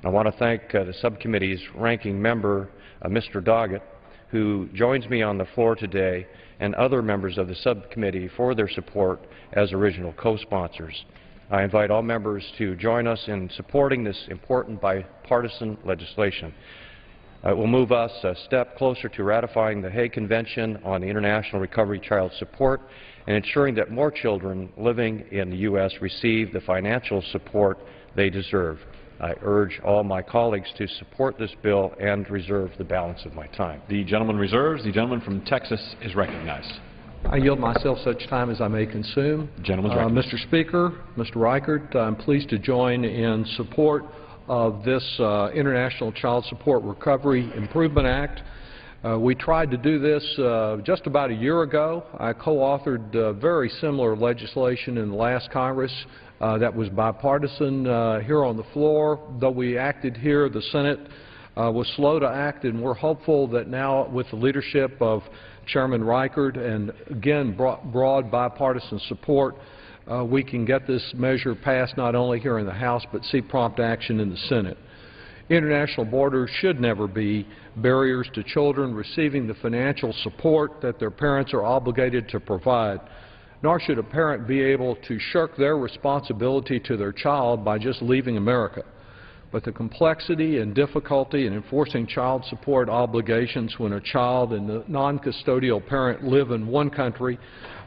I want to thank the subcommittee's ranking member, Mr. Doggett, who joins me on the floor today, and other members of the subcommittee for their support as original co-sponsors. I invite all members to join us in supporting this important bipartisan legislation. It will move us a step closer to ratifying the Hague Convention on the International Recovery Child Support and ensuring that more children living in the U.S. receive the financial support they deserve. I urge all my colleagues to support this bill and reserve the balance of my time. The gentleman reserves. The gentleman from Texas is recognized. I yield myself such time as I may consume. Gentleman's recognized. Mr. Speaker, Mr. Reichert, I'm pleased to join in support of this International Child Support Recovery Improvement Act. We tried to do this just about a year ago. I co-authored very similar legislation in the last Congress that was bipartisan here on the floor. Though we acted here, the Senate was slow to act, and we're hopeful that now with the leadership of Chairman Reichert and, again, broad bipartisan support, we can get this measure passed not only here in the House but see prompt action in the Senate. International borders should never be barriers to children receiving the financial support that their parents are obligated to provide, nor should a parent be able to shirk their responsibility to their child by just leaving America. But the complexity and difficulty in enforcing child support obligations when a child and the non-custodial parent live in one country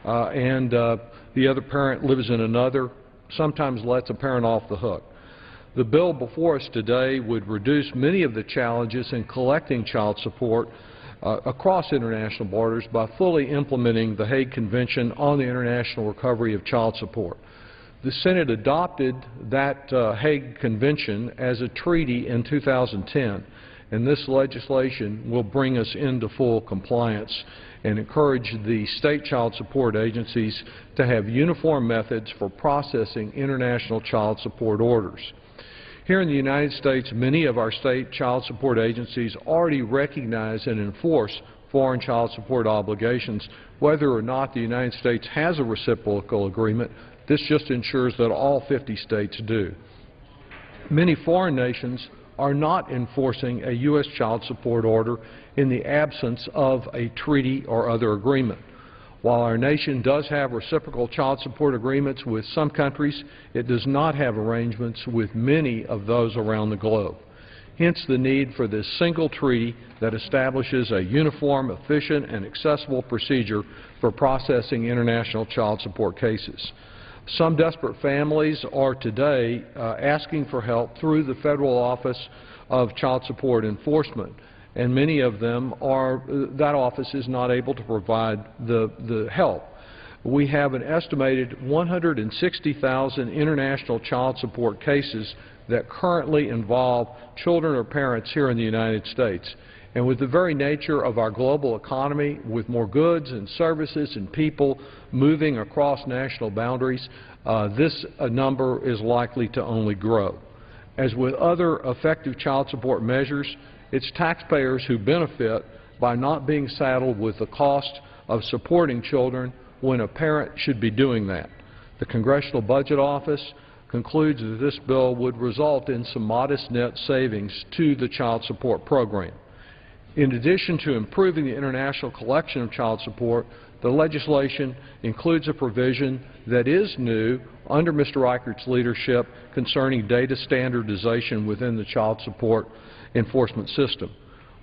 and the other parent lives in another sometimes lets a parent off the hook. The bill before us today would reduce many of the challenges in collecting child support across international borders by fully implementing the Hague Convention on the International Recovery of Child Support. The Senate adopted that Hague Convention as a treaty in 2010, and this legislation will bring us into full compliance and encourage the state child support agencies to have uniform methods for processing international child support orders. Here in the United States, many of our state child support agencies already recognize and enforce foreign child support obligations. Whether or not the United States has a reciprocal agreement, this just ensures that all 50 states do. Many foreign nations are not enforcing a U.S. child support order in the absence of a treaty or other agreement. While our nation does have reciprocal child support agreements with some countries, it does not have arrangements with many of those around the globe. Hence the need for this single treaty that establishes a uniform, efficient, and accessible procedure for processing international child support cases. Some desperate families are today asking for help through the Federal Office of Child Support Enforcement, and many of them are, that office is not able to provide the help. We have an estimated 160,000 international child support cases that currently involve children or parents here in the United States. And with the very nature of our global economy, with more goods and services and people moving across national boundaries, this number is likely to only grow. As with other effective child support measures, it's taxpayers who benefit by not being saddled with the cost of supporting children when a parent should be doing that. The Congressional Budget Office concludes that this bill would result in some modest net savings to the child support program. In addition to improving the international collection of child support, the legislation includes a provision that is new under Mr. Reichert's leadership concerning data standardization within the child support enforcement system.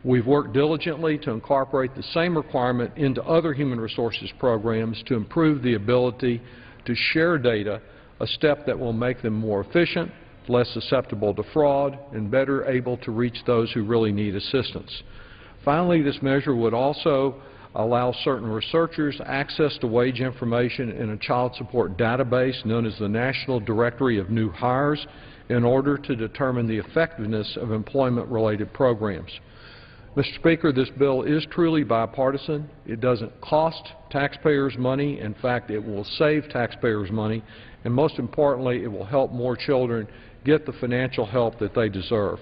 We've worked diligently to incorporate the same requirement into other human resources programs to improve the ability to share data, a step that will make them more efficient, less susceptible to fraud, and better able to reach those who really need assistance. Finally, this measure would also allow certain researchers access to wage information in a child support database known as the National Directory of New Hires in order to determine the effectiveness of employment-related programs. Mr. Speaker, this bill is truly bipartisan. It doesn't cost taxpayers money. In fact, it will save taxpayers money. And most importantly, it will help more children get the financial help that they deserve.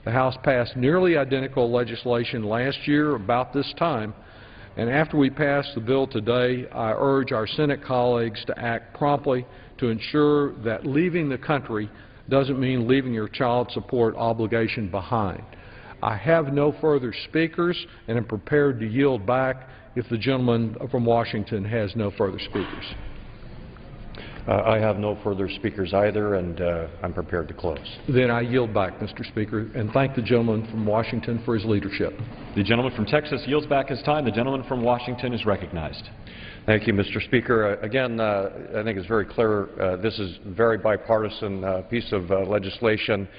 The House passed nearly identical legislation last year about this time, and after we pass the bill today, I urge our Senate colleagues to act promptly to ensure that leaving the country doesn't mean leaving your child support obligation behind. I have no further speakers and am prepared to yield back if the gentleman from Washington has no further speakers. I have no further speakers either, and I'm prepared to close. Then I yield back, Mr. Speaker, and thank the gentleman from Washington for his leadership. The gentleman from Texas yields back his time. The gentleman from Washington is recognized. Thank you, Mr. Speaker. Again, I think it's very clear this is a very bipartisan piece of legislation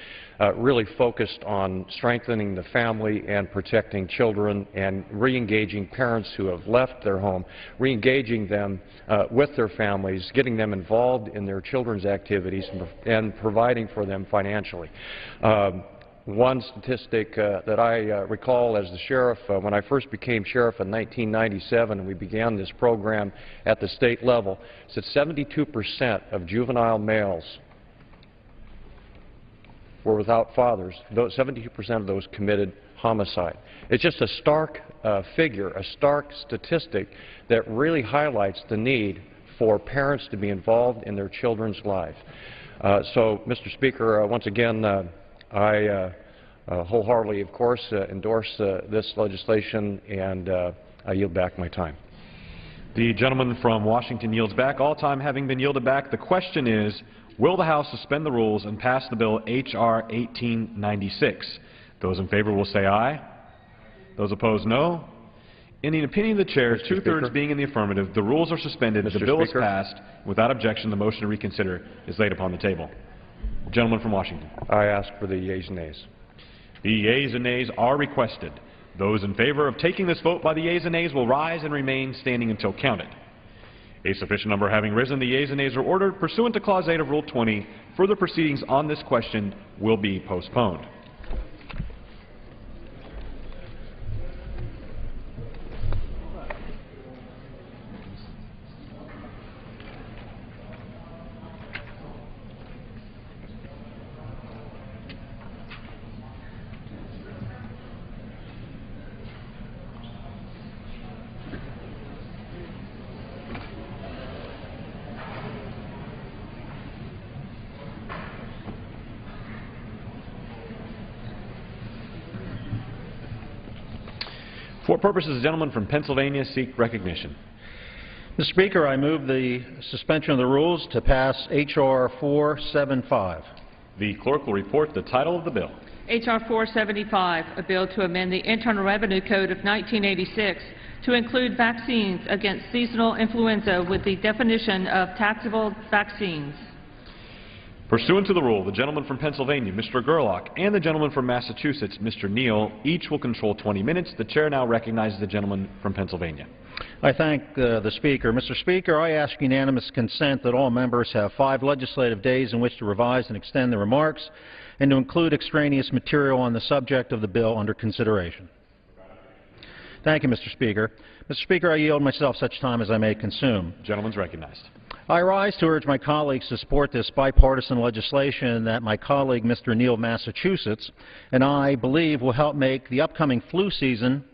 really focused on strengthening the family and protecting children and re-engaging parents who have left their home, re-engaging them with their families, getting them involved in their children's activities and providing for them financially. One statistic that I recall as the sheriff, when I first became sheriff in 1997 and we began this program at the state level, is that 72% of juvenile males were without fathers. 72% of those committed homicide. It's just a stark figure, a stark statistic that really highlights the need for parents to be involved in their children's lives. So, Mr. Speaker, once again, I wholeheartedly, of course, endorse this legislation, and I yield back my time. The gentleman from Washington yields back. All time having been yielded back, the question is, will the House suspend the rules and pass the bill H.R. 1896? Those in favor will say aye. Those opposed, no. In the opinion of the Chair, two-thirds being in the affirmative, the rules are suspended. The bill is passed. Without objection, the motion to reconsider is laid upon the table. The gentleman from Washington. I ask for the yeas and nays. The yeas and nays are requested. Those in favor of taking this vote by the yeas and nays will rise and remain standing until counted. A sufficient number having risen, the yeas and nays are ordered. Pursuant to Clause 8 of Rule 20, further proceedings on this question will be postponed. For purposes, the gentleman from Pennsylvania seek recognition. Mr. Speaker, I move the suspension of the rules to pass H.R. 475. The clerk will report the title of the bill. H.R. 475, a bill to amend the Internal Revenue Code of 1986 to include vaccines against seasonal influenza with the definition of taxable vaccines. Pursuant to the rule, the gentleman from Pennsylvania, Mr. Gerlach, and the gentleman from Massachusetts, Mr. Neal, each will control 20 minutes. The chair now recognizes the gentleman from Pennsylvania. I thank the Speaker. Mr. Speaker, I ask unanimous consent that all members have 5 legislative days in which to revise and extend their remarks and to include extraneous material on the subject of the bill under consideration. Thank you, Mr. Speaker. Mr. Speaker, I yield myself such time as I may consume. The gentleman is recognized. I rise to urge my colleagues to support this bipartisan legislation that my colleague, Mr. Neal of Massachusetts, and I believe will help make the upcoming flu season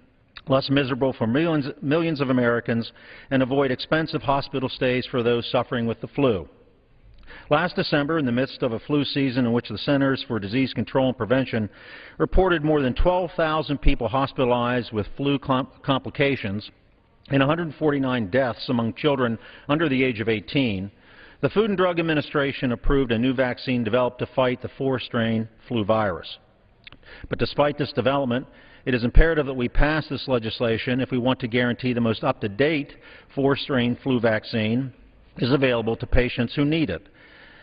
less miserable for millions of Americans and avoid expensive hospital stays for those suffering with the flu. Last December, in the midst of a flu season in which the Centers for Disease Control and Prevention reported more than 12,000 people hospitalized with flu complications and 149 deaths among children under the age of 18, the Food and Drug Administration approved a new vaccine developed to fight the 4-strain flu virus. But despite this development, it is imperative that we pass this legislation if we want to guarantee the most up-to-date 4-strain flu vaccine is available to patients who need it.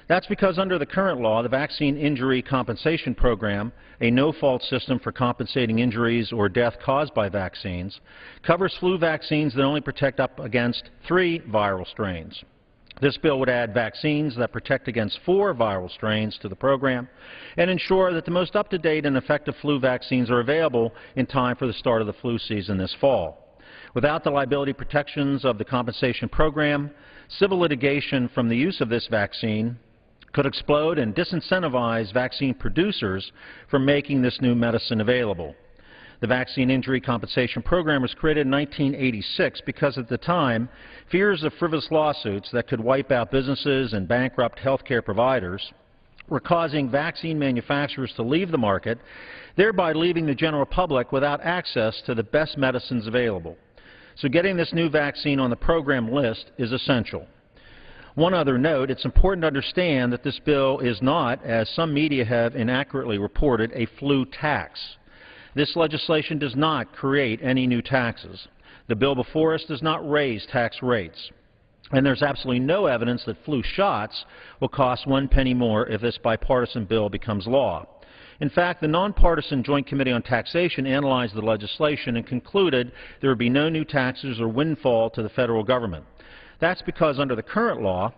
That's because under the current law, the Vaccine Injury Compensation Program, a no-fault system for compensating injuries or death caused by vaccines, covers flu vaccines that only protect up against 3 viral strains. This bill would add vaccines that protect against 4 viral strains to the program and ensure that the most up-to-date and effective flu vaccines are available in time for the start of the flu season this fall. Without the liability protections of the compensation program, civil litigation from the use of this vaccine could explode and disincentivize vaccine producers from making this new medicine available. The Vaccine Injury Compensation Program was created in 1986 because at the time, fears of frivolous lawsuits that could wipe out businesses and bankrupt health care providers were causing vaccine manufacturers to leave the market, thereby leaving the general public without access to the best medicines available. So getting this new vaccine on the program list is essential. One other note, it's important to understand that this bill is not, as some media have inaccurately reported, a flu tax. This legislation does not create any new taxes. The bill before us does not raise tax rates. And there's absolutely no evidence that flu shots will cost 1 penny more if this bipartisan bill becomes law. In fact, the nonpartisan Joint Committee on Taxation analyzed the legislation and concluded there would be no new taxes or windfall to the federal government. That's because under the current law,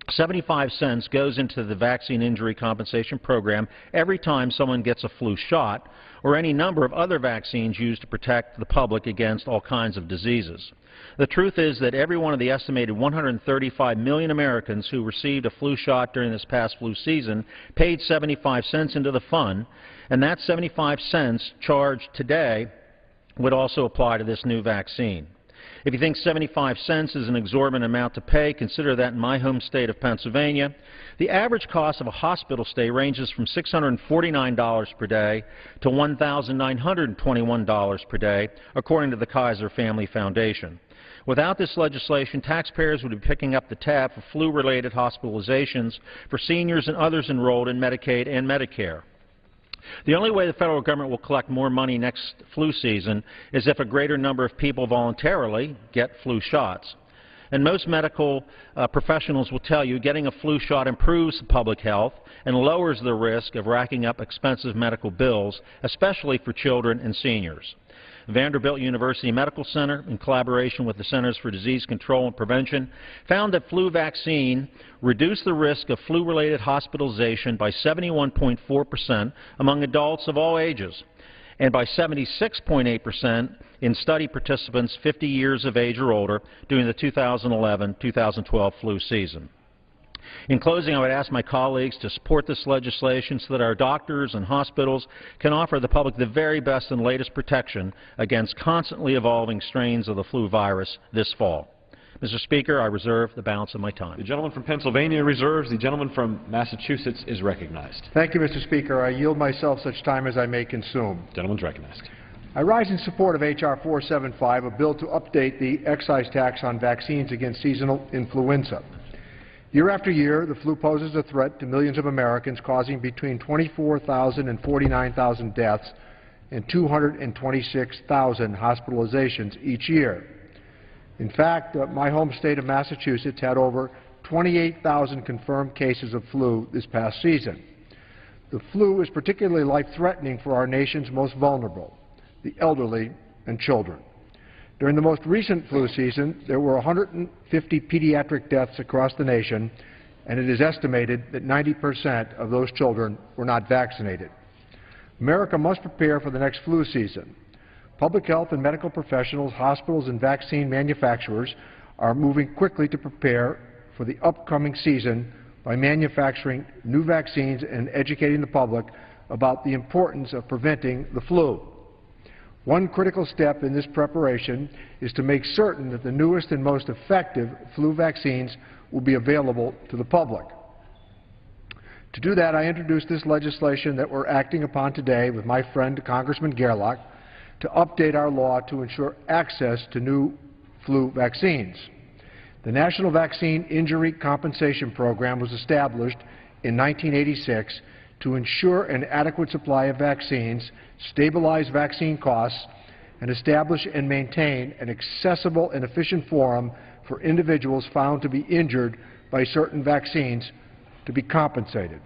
75 cents goes into the Vaccine Injury Compensation Program every time someone gets a flu shot or any number of other vaccines used to protect the public against all kinds of diseases. The truth is that every one of the estimated 135 million Americans who received a flu shot during this past flu season paid 75 cents into the fund, and that 75 cents charged today would also apply to this new vaccine. If you think 75 cents is an exorbitant amount to pay, consider that in my home state of Pennsylvania, the average cost of a hospital stay ranges from $649 per day to $1,921 per day, according to the Kaiser Family Foundation. Without this legislation, taxpayers would be picking up the tab for flu-related hospitalizations for seniors and others enrolled in Medicaid and Medicare. The only way the federal government will collect more money next flu season is if a greater number of people voluntarily get flu shots. And most medical professionals will tell you getting a flu shot improves public health and lowers the risk of racking up expensive medical bills, especially for children and seniors. Vanderbilt University Medical Center, in collaboration with the Centers for Disease Control and Prevention, found that flu vaccine reduced the risk of flu-related hospitalization by 71.4% among adults of all ages, and by 76.8% in study participants 50 years of age or older during the 2011-2012 flu season. In closing, I would ask my colleagues to support this legislation so that our doctors and hospitals can offer the public the very best and latest protection against constantly evolving strains of the flu virus this fall. Mr. Speaker, I reserve the balance of my time. The gentleman from Pennsylvania reserves. The gentleman from Massachusetts is recognized. Thank you, Mr. Speaker. I yield myself such time as I may consume. The gentleman is recognized. I rise in support of H.R. 475, a bill to update the excise tax on vaccines against seasonal influenza. Year after year, the flu poses a threat to millions of Americans, causing between 24,000 and 49,000 deaths and 226,000 hospitalizations each year. In fact, my home state of Massachusetts had over 28,000 confirmed cases of flu this past season. The flu is particularly life-threatening for our nation's most vulnerable, the elderly and children. During the most recent flu season, there were 150 pediatric deaths across the nation, and it is estimated that 90% of those children were not vaccinated. America must prepare for the next flu season. Public health and medical professionals, hospitals, and vaccine manufacturers are moving quickly to prepare for the upcoming season by manufacturing new vaccines and educating the public about the importance of preventing the flu. One critical step in this preparation is to make certain that the newest and most effective flu vaccines will be available to the public. To do that, I introduced this legislation that we're acting upon today with my friend Congressman Gerlach to update our law to ensure access to new flu vaccines. The National Vaccine Injury Compensation Program was established in 1986 to ensure an adequate supply of vaccines, stabilize vaccine costs, and establish and maintain an accessible and efficient forum for individuals found to be injured by certain vaccines to be compensated.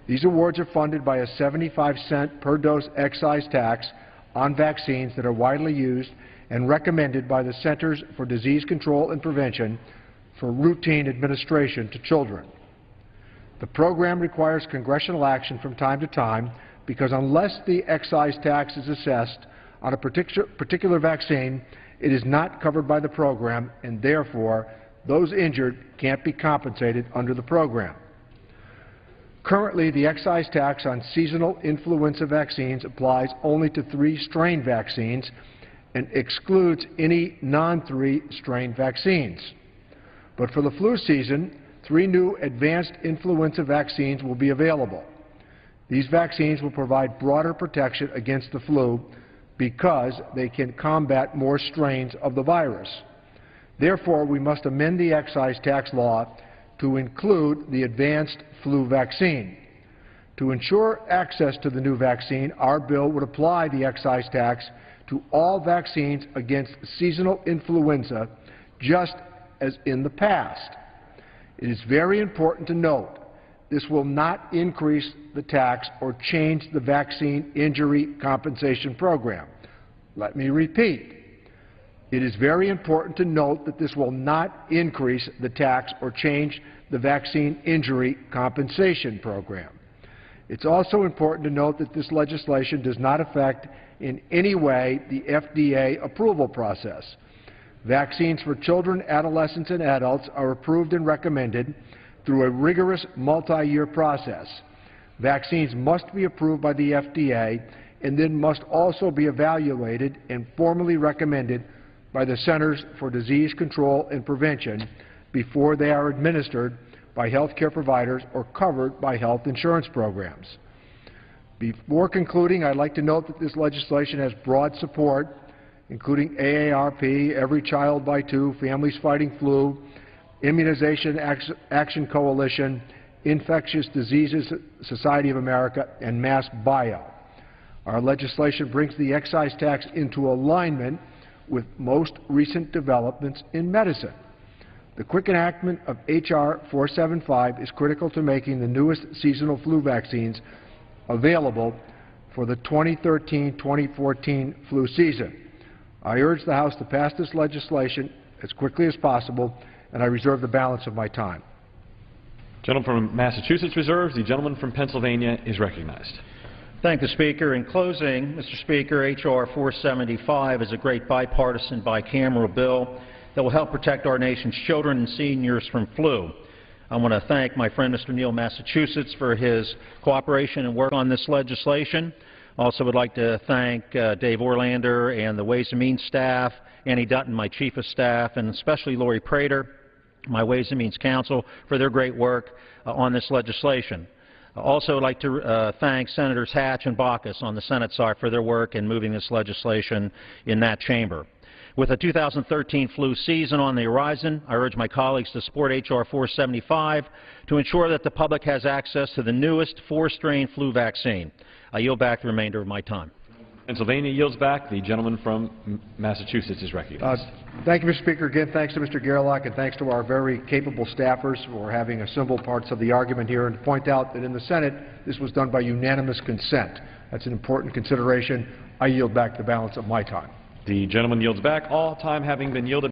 These awards are funded by a 75-cent per dose excise tax on vaccines that are widely used and recommended by the Centers for Disease Control and Prevention for routine administration to children. The program requires congressional action from time to time because unless the excise tax is assessed on a particular vaccine, it is not covered by the program, and therefore those injured can't be compensated under the program. Currently, the excise tax on seasonal influenza vaccines applies only to 3-strain vaccines and excludes any non-3-strain vaccines. But for the flu season, 3 new advanced influenza vaccines will be available. These vaccines will provide broader protection against the flu because they can combat more strains of the virus. Therefore, we must amend the excise tax law to include the advanced flu vaccine. To ensure access to the new vaccine, our bill would apply the excise tax to all vaccines against seasonal influenza, just as in the past. It is very important to note this will not increase the tax or change the vaccine injury compensation program. Let me repeat. It is very important to note that this will not increase the tax or change the vaccine injury compensation program. It's also important to note that this legislation does not affect in any way the FDA approval process. Vaccines for children, adolescents, and adults are approved and recommended through a rigorous multi-year process. Vaccines must be approved by the FDA and then must also be evaluated and formally recommended by the Centers for Disease Control and Prevention before they are administered by health care providers or covered by health insurance programs. Before concluding, I'd like to note that this legislation has broad support, including AARP, Every Child by 2, Families Fighting Flu, Immunization Action Coalition, Infectious Diseases Society of America, and MassBio. Our legislation brings the excise tax into alignment with most recent developments in medicine. The quick enactment of H.R. 475 is critical to making the newest seasonal flu vaccines available for the 2013-2014 flu season. I urge the House to pass this legislation as quickly as possible, and I reserve the balance of my time. Gentleman from Massachusetts reserves. The gentleman from Pennsylvania is recognized. Thank the Speaker. In closing, Mr. Speaker, H.R. 475 is a great bipartisan bicameral bill that will help protect our nation's children and seniors from flu. I want to thank my friend Mr. Neal Massachusetts for his cooperation and work on this legislation. Also would like to thank Dave Orlander and the Ways and Means staff, Annie Dutton, my Chief of Staff, and especially Lori Prater, my Ways and Means Counsel, for their great work on this legislation. I also would like to thank Senators Hatch and Baucus on the Senate side for their work in moving this legislation in that chamber. With the 2013 flu season on the horizon, I urge my colleagues to support H.R. 475 to ensure that the public has access to the newest 4-strain flu vaccine. I yield back the remainder of my time. Pennsylvania yields back. The gentleman from Massachusetts is recognized. Thank you, Mr. Speaker. Again, thanks to Mr. Gerlach, and thanks to our very capable staffers for having assembled parts of the argument here, and to point out that in the Senate, this was done by unanimous consent. That's an important consideration. I yield back the balance of my time. The gentleman yields back, all time having been yielded.